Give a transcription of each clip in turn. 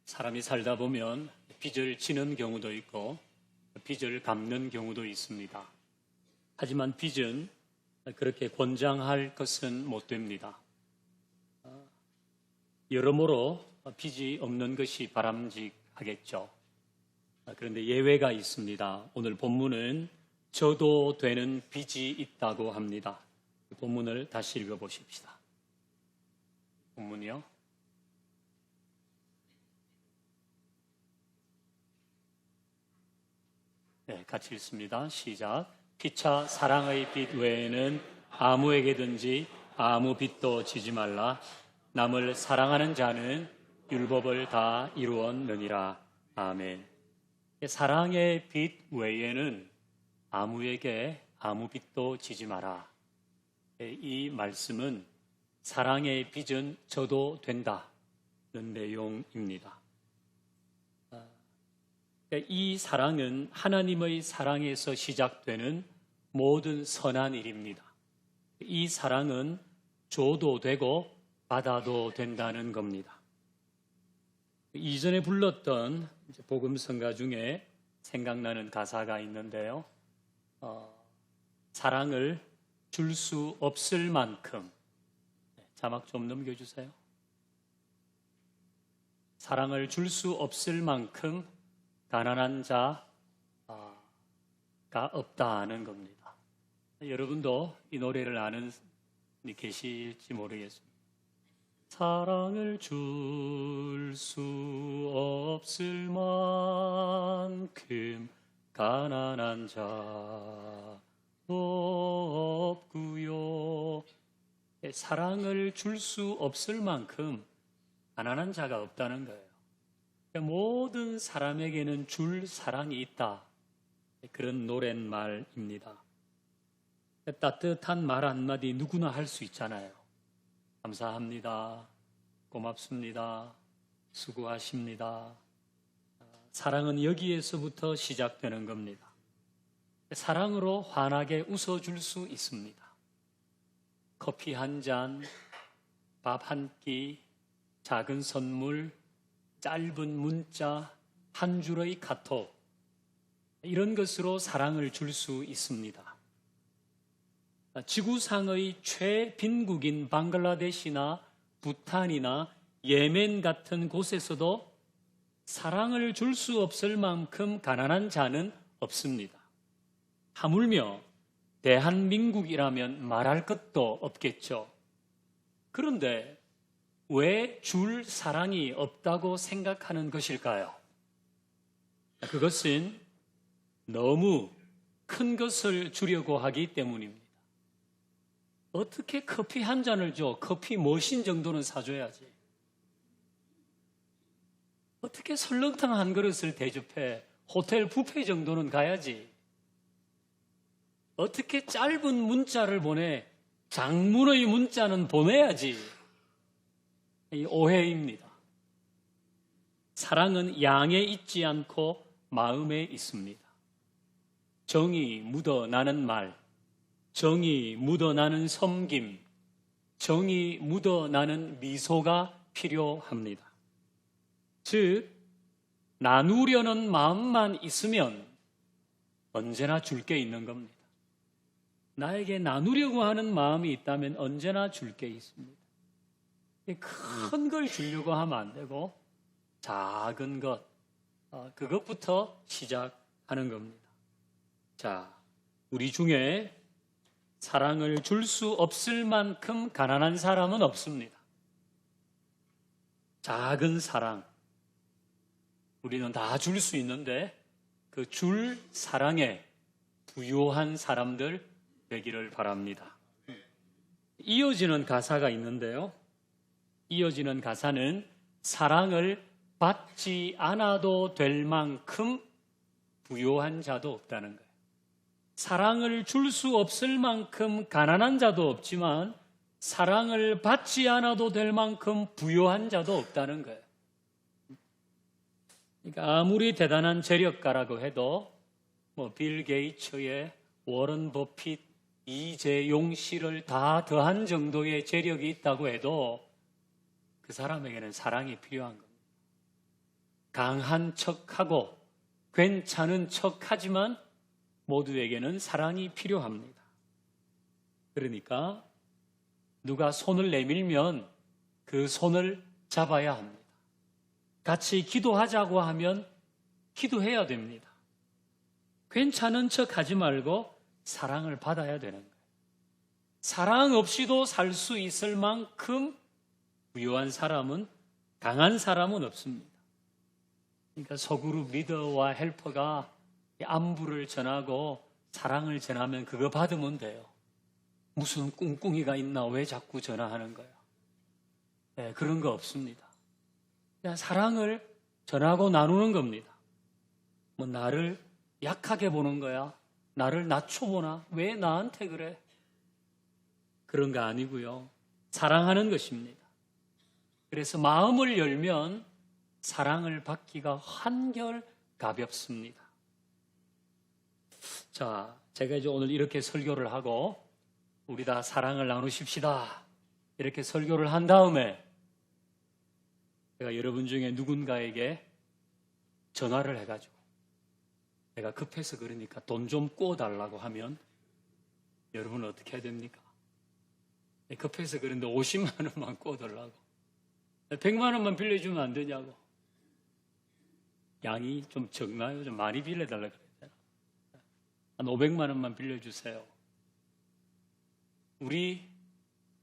사람이 살다 보면 빚을 지는 경우도 있고 빚을 갚는 경우도 있습니다. 하지만 빚은 그렇게 권장할 것은 못 됩니다. 여러모로 빚이 없는 것이 바람직하겠죠. 그런데 예외가 있습니다. 오늘 본문은 저도 되는 빚이 있다고 합니다. 본문을 다시 읽어보십시다. 본문이요. 네, 같이 읽습니다. 시작. 피차 사랑의 빚 외에는 아무에게든지 아무 빚도 지지 말라. 남을 사랑하는 자는 율법을 다 이루었느니라. 아멘. 사랑의 빚 외에는 아무에게 아무 빚도 지지 마라. 이 말씀은 사랑의 빚은 져도 된다는 내용입니다. 이 사랑은 하나님의 사랑에서 시작되는 모든 선한 일입니다. 이 사랑은 줘도 되고 받아도 된다는 겁니다. 이전에 불렀던 복음성가 중에 생각나는 가사가 있는데요. 사랑을 줄 수 없을 만큼, 자막 좀 넘겨주세요. 사랑을 줄 수 없을 만큼 가난한 자가 없다는 겁니다. 여러분도 이 노래를 아는 분이 계실지 모르겠습니다. 사랑을 줄 수 없을 만큼 가난한 자도 없고요. 사랑을 줄 수 없을 만큼 가난한 자가 없다는 거예요. 모든 사람에게는 줄 사랑이 있다. 그런 노랫말입니다. 따뜻한 말 한마디 누구나 할 수 있잖아요. 감사합니다. 고맙습니다. 수고하십니다. 사랑은 여기에서부터 시작되는 겁니다. 사랑으로 환하게 웃어줄 수 있습니다. 커피 한 잔, 밥 한 끼, 작은 선물, 짧은 문자, 한 줄의 카톡, 이런 것으로 사랑을 줄 수 있습니다. 지구상의 최빈국인 방글라데시나 부탄이나 예멘 같은 곳에서도 사랑을 줄 수 없을 만큼 가난한 자는 없습니다. 하물며 대한민국이라면 말할 것도 없겠죠. 그런데 왜 줄 사랑이 없다고 생각하는 것일까요? 그것은 너무 큰 것을 주려고 하기 때문입니다. 어떻게 커피 한 잔을 줘? 커피 머신 정도는 사줘야지. 어떻게 설렁탕 한 그릇을 대접해? 호텔 뷔페 정도는 가야지. 어떻게 짧은 문자를 보내? 장문의 문자는 보내야지. 이 오해입니다. 사랑은 양에 있지 않고 마음에 있습니다. 정이 묻어나는 말, 정이 묻어나는 섬김, 정이 묻어나는 미소가 필요합니다. 즉, 나누려는 마음만 있으면 언제나 줄 게 있는 겁니다. 나에게 나누려고 하는 마음이 있다면 언제나 줄 게 있습니다. 큰 걸 주려고 하면 안 되고 작은 것, 그것부터 시작하는 겁니다. 자, 우리 중에 사랑을 줄 수 없을 만큼 가난한 사람은 없습니다. 작은 사랑, 우리는 다 줄 수 있는데 그 줄 사랑에 부유한 사람들 되기를 바랍니다. 이어지는 가사가 있는데요. 이어지는 가사는 사랑을 받지 않아도 될 만큼 부유한 자도 없다는 거예요. 사랑을 줄 수 없을 만큼 가난한 자도 없지만 사랑을 받지 않아도 될 만큼 부유한 자도 없다는 거예요. 그러니까 아무리 대단한 재력가라고 해도 빌 게이츠의 워런 버핏, 이재용 씨를 다 더한 정도의 재력이 있다고 해도 그 사람에게는 사랑이 필요한 겁니다. 강한 척하고 괜찮은 척하지만 모두에게는 사랑이 필요합니다. 그러니까 누가 손을 내밀면 그 손을 잡아야 합니다. 같이 기도하자고 하면 기도해야 됩니다. 괜찮은 척 하지 말고 사랑을 받아야 되는 거예요. 사랑 없이도 살 수 있을 만큼 부유한 사람은, 강한 사람은 없습니다. 그러니까 소그룹 리더와 헬퍼가 안부를 전하고 사랑을 전하면 그거 받으면 돼요. 무슨 꿍꿍이가 있나 왜 자꾸 전화하는 거야? 네, 그런 거 없습니다. 그냥 사랑을 전하고 나누는 겁니다. 뭐 나를 약하게 보는 거야? 나를 낮춰보나? 왜 나한테 그래? 그런 거 아니고요. 사랑하는 것입니다. 그래서 마음을 열면 사랑을 받기가 한결 가볍습니다. 자, 제가 이제 오늘 이렇게 설교를 하고 우리 다 사랑을 나누십시다. 이렇게 설교를 한 다음에 제가 여러분 중에 누군가에게 전화를 해가지고 내가 급해서 그러니까 돈 좀 꿔달라고 하면 여러분은 어떻게 해야 됩니까? 급해서 그런데 50만 원만 꿔달라고. 100만 원만 빌려주면 안 되냐고. 양이 좀 적나요? 좀 많이 빌려달라고 그랬잖아. 한 500만 원만 빌려주세요. 우리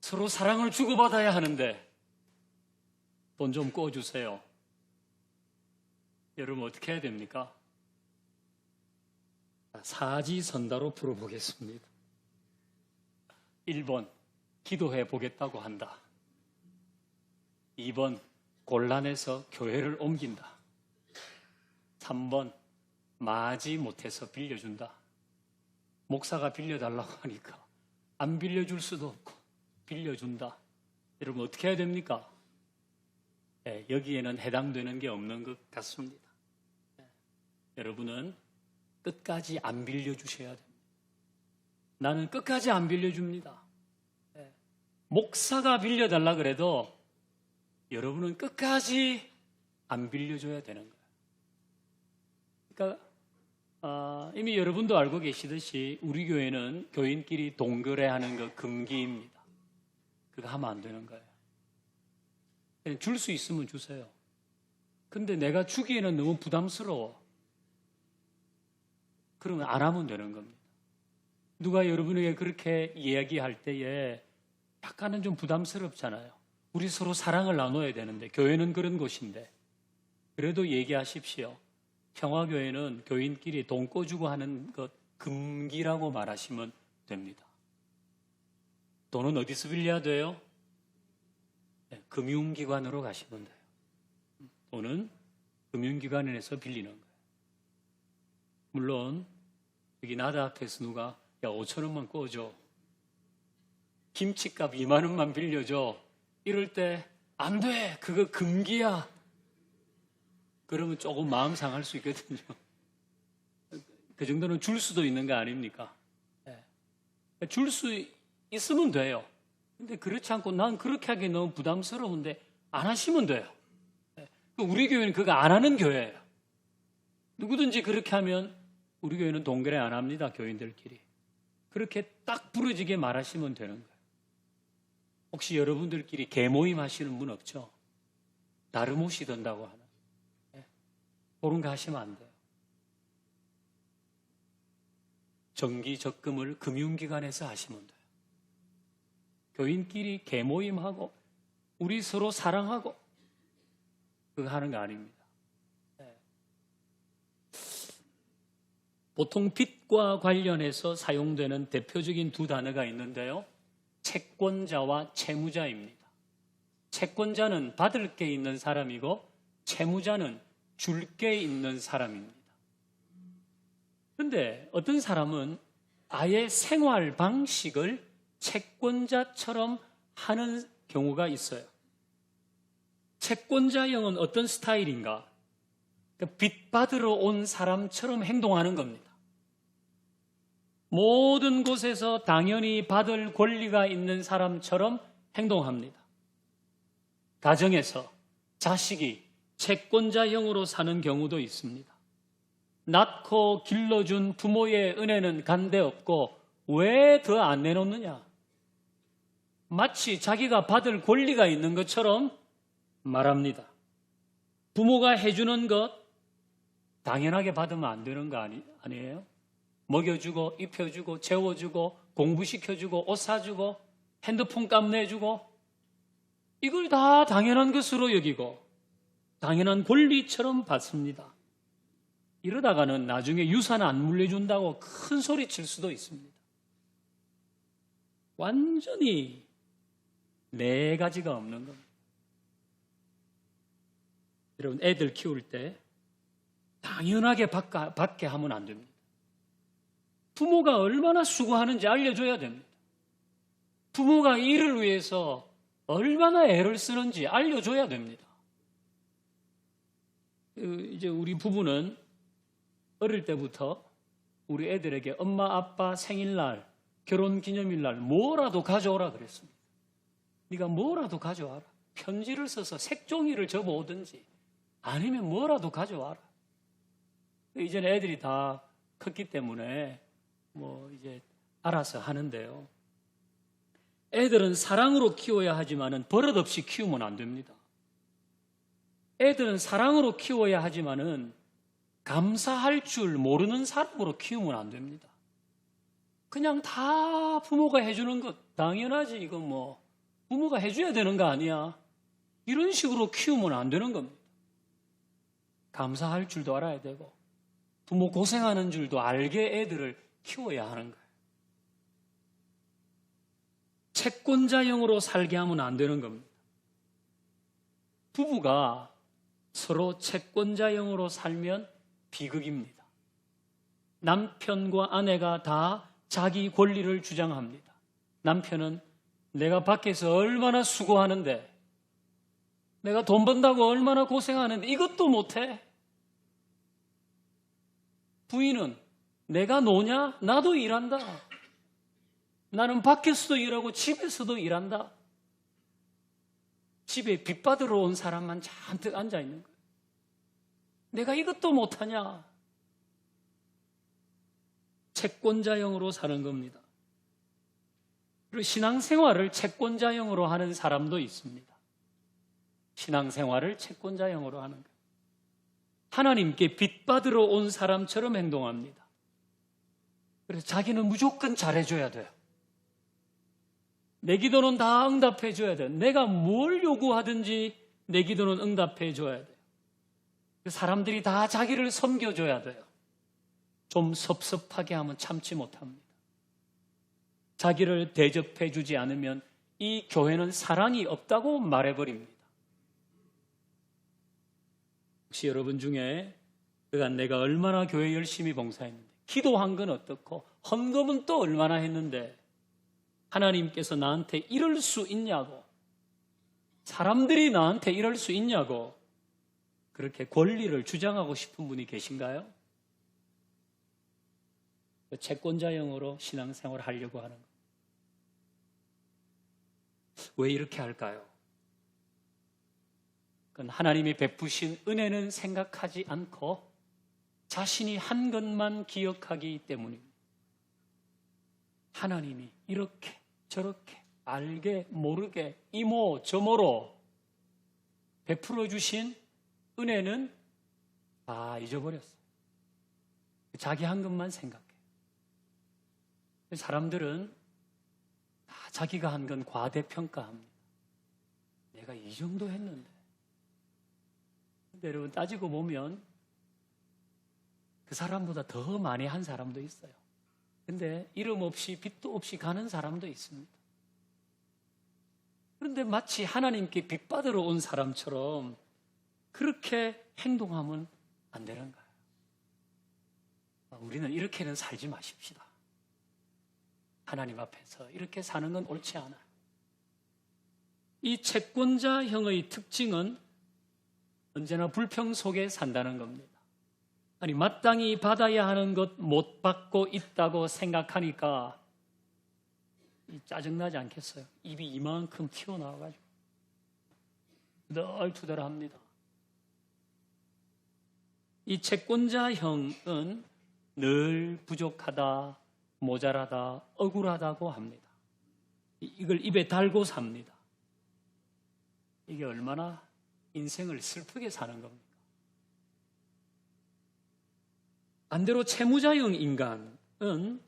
서로 사랑을 주고받아야 하는데 돈 좀 꿔주세요. 여러분 어떻게 해야 됩니까? 사지선다로 풀어보겠습니다. 1번, 기도해 보겠다고 한다. 2번, 곤란해서 교회를 옮긴다. 3번, 마지 못해서 빌려준다. 목사가 빌려달라고 하니까 안 빌려줄 수도 없고 빌려준다. 여러분 어떻게 해야 됩니까? 네, 여기에는 해당되는 게 없는 것 같습니다. 네, 여러분은 끝까지 안 빌려주셔야 됩니다. 나는 끝까지 안 빌려줍니다. 네, 목사가 빌려달라 그래도 여러분은 끝까지 안 빌려줘야 되는 거예요. 그러니까 이미 여러분도 알고 계시듯이 우리 교회는 교인끼리 동거래하는 거 금기입니다. 그거 하면 안 되는 거예요. 줄 수 있으면 주세요. 근데 내가 주기에는 너무 부담스러워. 그러면 안 하면 되는 겁니다. 누가 여러분에게 그렇게 이야기할 때에 약간은 좀 부담스럽잖아요. 우리 서로 사랑을 나눠야 되는데 교회는 그런 곳인데 그래도 얘기하십시오. 평화교회는 교인끼리 돈 꿔주고 하는 것 금기라고 말하시면 됩니다. 돈은 어디서 빌려야 돼요? 네, 금융기관으로 가시면 돼요. 돈은 금융기관에서 빌리는 거예요. 물론 여기 나다 앞에서 누가 야 5천 원만 꿔줘. 김치값 2만 원만 빌려줘. 이럴 때 안 돼. 그거 금기야. 그러면 조금 마음 상할 수 있거든요. 그 정도는 줄 수도 있는 거 아닙니까? 네. 줄 수 있으면 돼요. 근데 그렇지 않고 난 그렇게 하기 너무 부담스러운데 안 하시면 돼요. 네. 우리 교회는 그거 안 하는 교회예요. 누구든지 그렇게 하면 우리 교회는 동거래 안 합니다. 교인들끼리. 그렇게 딱 부러지게 말하시면 되는 거예요. 혹시 여러분들끼리 개모임 하시는 분 없죠? 나름 오시던다고 하는. 네. 그런 거 하시면 안 돼요. 정기 적금을 금융기관에서 하시면 돼요. 교인끼리 개모임하고 우리 서로 사랑하고 그거 하는 거 아닙니다. 네. 보통 빚과 관련해서 사용되는 대표적인 두 단어가 있는데요. 채권자와 채무자입니다. 채권자는 받을 게 있는 사람이고 채무자는 줄 게 있는 사람입니다. 그런데 어떤 사람은 아예 생활 방식을 채권자처럼 하는 경우가 있어요. 채권자형은 어떤 스타일인가? 빚 받으러 온 사람처럼 행동하는 겁니다. 모든 곳에서 당연히 받을 권리가 있는 사람처럼 행동합니다. 가정에서 자식이 채권자형으로 사는 경우도 있습니다. 낳고 길러준 부모의 은혜는 간데없고 왜 더 안 내놓느냐? 마치 자기가 받을 권리가 있는 것처럼 말합니다. 부모가 해주는 것 당연하게 받으면 안 되는 거 아니에요? 먹여주고 입혀주고 재워주고 공부시켜주고 옷 사주고 핸드폰 값 내주고 이걸 다 당연한 것으로 여기고 당연한 권리처럼 받습니다. 이러다가는 나중에 유산 안 물려준다고 큰 소리 칠 수도 있습니다. 완전히 네 가지가 없는 겁니다. 여러분, 애들 키울 때 당연하게 받게 하면 안 됩니다. 부모가 얼마나 수고하는지 알려줘야 됩니다. 부모가 이를 위해서 얼마나 애를 쓰는지 알려줘야 됩니다. 이제 우리 부부는 어릴 때부터 우리 애들에게 엄마, 아빠 생일날, 결혼기념일날 뭐라도 가져오라 그랬습니다. 네가 뭐라도 가져와라. 편지를 써서 색종이를 접어오든지 아니면 뭐라도 가져와라. 이제는 애들이 다 컸기 때문에 이제 알아서 하는데요. 애들은 사랑으로 키워야 하지만은 버릇없이 키우면 안 됩니다. 애들은 사랑으로 키워야 하지만은 감사할 줄 모르는 사람으로 키우면 안 됩니다. 그냥 다 부모가 해주는 것 당연하지, 이건 부모가 해줘야 되는 거 아니야. 이런 식으로 키우면 안 되는 겁니다. 감사할 줄도 알아야 되고 부모 고생하는 줄도 알게 애들을 키워야 하는 거예요. 채권자형으로 살게 하면 안 되는 겁니다. 부부가 서로 채권자형으로 살면 비극입니다. 남편과 아내가 다 자기 권리를 주장합니다. 남편은 내가 밖에서 얼마나 수고하는데, 내가 돈 번다고 얼마나 고생하는데 이것도 못해? 부인은 내가 노냐? 나도 일한다. 나는 밖에서도 일하고 집에서도 일한다. 집에 빚 받으러 온 사람만 잔뜩 앉아 있는 거예요. 내가 이것도 못하냐? 채권자형으로 사는 겁니다. 그리고 신앙생활을 채권자형으로 하는 사람도 있습니다. 신앙생활을 채권자형으로 하는 거예요. 하나님께 빚 받으러 온 사람처럼 행동합니다. 그래서 자기는 무조건 잘해줘야 돼요. 내 기도는 다 응답해줘야 돼요. 내가 뭘 요구하든지 내 기도는 응답해줘야 돼요. 사람들이 다 자기를 섬겨줘야 돼요. 좀 섭섭하게 하면 참지 못합니다. 자기를 대접해주지 않으면 이 교회는 사랑이 없다고 말해버립니다. 혹시 여러분 중에 그간 내가 얼마나 교회 열심히 봉사했는데, 기도한 건 어떻고 헌금은 또 얼마나 했는데 하나님께서 나한테 이럴 수 있냐고, 사람들이 나한테 이럴 수 있냐고 그렇게 권리를 주장하고 싶은 분이 계신가요? 채권자형으로 신앙생활을 하려고 하는 것. 왜 이렇게 할까요? 그건 하나님이 베푸신 은혜는 생각하지 않고 자신이 한 것만 기억하기 때문입니다. 하나님이 이렇게 저렇게 알게 모르게 이모 저모로 베풀어 주신 은혜는 다 잊어버렸어요. 자기 한 것만 생각해. 사람들은 다 자기가 한 건 과대평가합니다. 내가 이 정도 했는데. 근데 여러분 따지고 보면 그 사람보다 더 많이 한 사람도 있어요. 근데 이름 없이 빚도 없이 가는 사람도 있습니다. 그런데 마치 하나님께 빚 받으러 온 사람처럼 그렇게 행동하면 안 되는 거예요. 우리는 이렇게는 살지 마십시다. 하나님 앞에서 이렇게 사는 건 옳지 않아요. 이 채권자형의 특징은 언제나 불평 속에 산다는 겁니다. 아니, 마땅히 받아야 하는 것 못 받고 있다고 생각하니까 짜증나지 않겠어요? 입이 이만큼 튀어나와가지고 투덜투덜합니다. 이 채권자형은 늘 부족하다, 모자라다, 억울하다고 합니다. 이걸 입에 달고 삽니다. 이게 얼마나 인생을 슬프게 사는 겁니까? 반대로 채무자형 인간은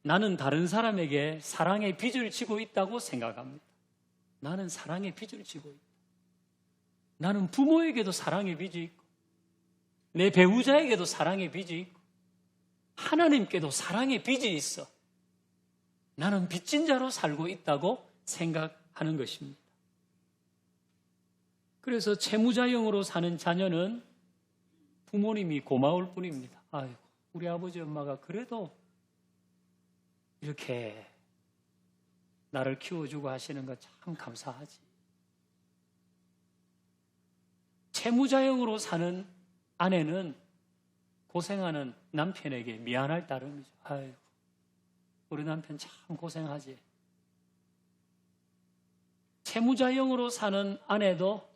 나는 다른 사람에게 사랑의 빚을 지고 있다고 생각합니다. 나는 사랑의 빚을 지고 있다. 나는 부모에게도 사랑의 빚이 있고 내 배우자에게도 사랑의 빚이 있고 하나님께도 사랑의 빚이 있어. 나는 빚진 자로 살고 있다고 생각하는 것입니다. 그래서 채무자형으로 사는 자녀는 부모님이 고마울 뿐입니다. 아이고, 우리 아버지 엄마가 그래도 이렇게 나를 키워주고 하시는 거 참 감사하지. 채무자형으로 사는 아내는 고생하는 남편에게 미안할 따름이죠. 아이고, 우리 남편 참 고생하지. 채무자형으로 사는 아내도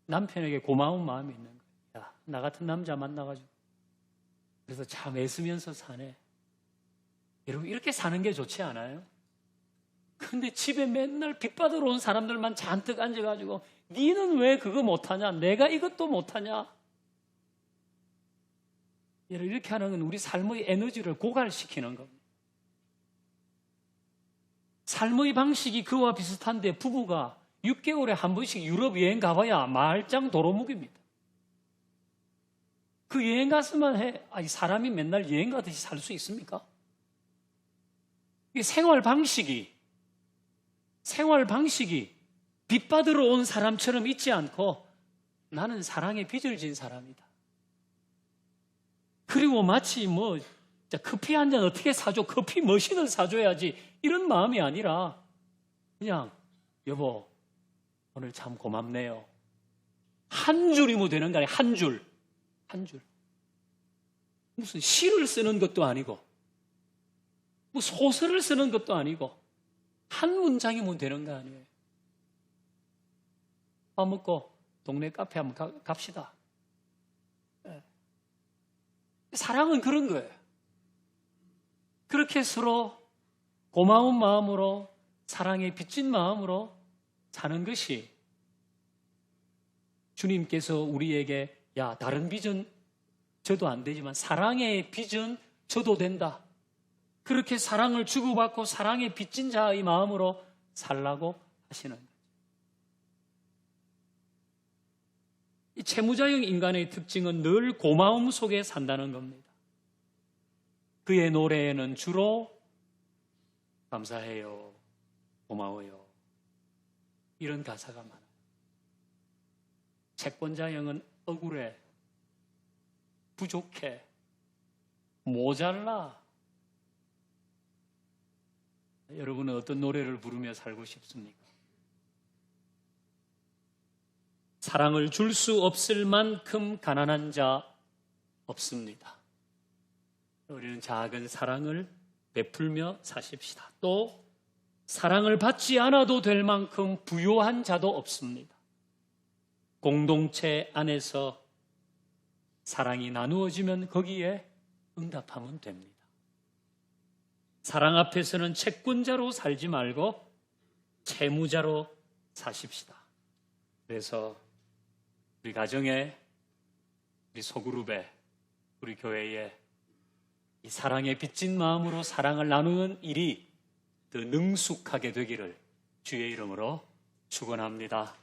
남편에게 고마운 마음이 있는 거예요. 야, 나 같은 남자 만나가지고 그래서 참 애쓰면서 사네. 여러분, 이렇게 사는 게 좋지 않아요? 근데 집에 맨날 빚받으러 온 사람들만 잔뜩 앉아가지고 니는 왜 그거 못하냐? 내가 이것도 못하냐? 여러분, 이렇게 하는 건 우리 삶의 에너지를 고갈시키는 겁니다. 삶의 방식이 그와 비슷한데 부부가 6개월에 한 번씩 유럽 여행 가봐야 말짱 도루묵입니다. 그 여행 갔으면 사람이 맨날 여행 가듯이 살 수 있습니까? 이 생활 방식이 빚받으러 온 사람처럼 있지 않고 나는 사랑의 빚을 진 사람이다. 그리고 마치 커피 한 잔 어떻게 사줘? 커피 머신을 사줘야지. 이런 마음이 아니라 그냥 여보 오늘 참 고맙네요. 한 줄이면 되는 거 아니에요. 한 줄. 무슨 시를 쓰는 것도 아니고 뭐 소설을 쓰는 것도 아니고 한 문장이면 되는 거 아니에요. 밥 먹고 동네 카페 한번 갑시다. 사랑은 그런 거예요. 그렇게 서로 고마운 마음으로 사랑에 빚진 마음으로 사는 것이 주님께서 우리에게 야, 다른 빚은 져도 안 되지만 사랑의 빚은 져도 된다. 그렇게 사랑을 주고받고 사랑에 빚진 자의 마음으로 살라고 하시는 거죠. 이 채무자형 인간의 특징은 늘 고마움 속에 산다는 겁니다. 그의 노래에는 주로 감사해요, 고마워요 이런 가사가 많아요. 채권자형은 억울해, 부족해, 모자라. 여러분은 어떤 노래를 부르며 살고 싶습니까? 사랑을 줄 수 없을 만큼 가난한 자 없습니다. 우리는 작은 사랑을 베풀며 사십시다. 또 사랑을 받지 않아도 될 만큼 부요한 자도 없습니다. 공동체 안에서 사랑이 나누어지면 거기에 응답하면 됩니다. 사랑 앞에서는 채권자로 살지 말고 채무자로 사십시다. 그래서 우리 가정에, 우리 소그룹에, 우리 교회에 이 사랑에 빚진 마음으로 사랑을 나누는 일이 더 능숙하게 되기를 주의 이름으로 축원합니다.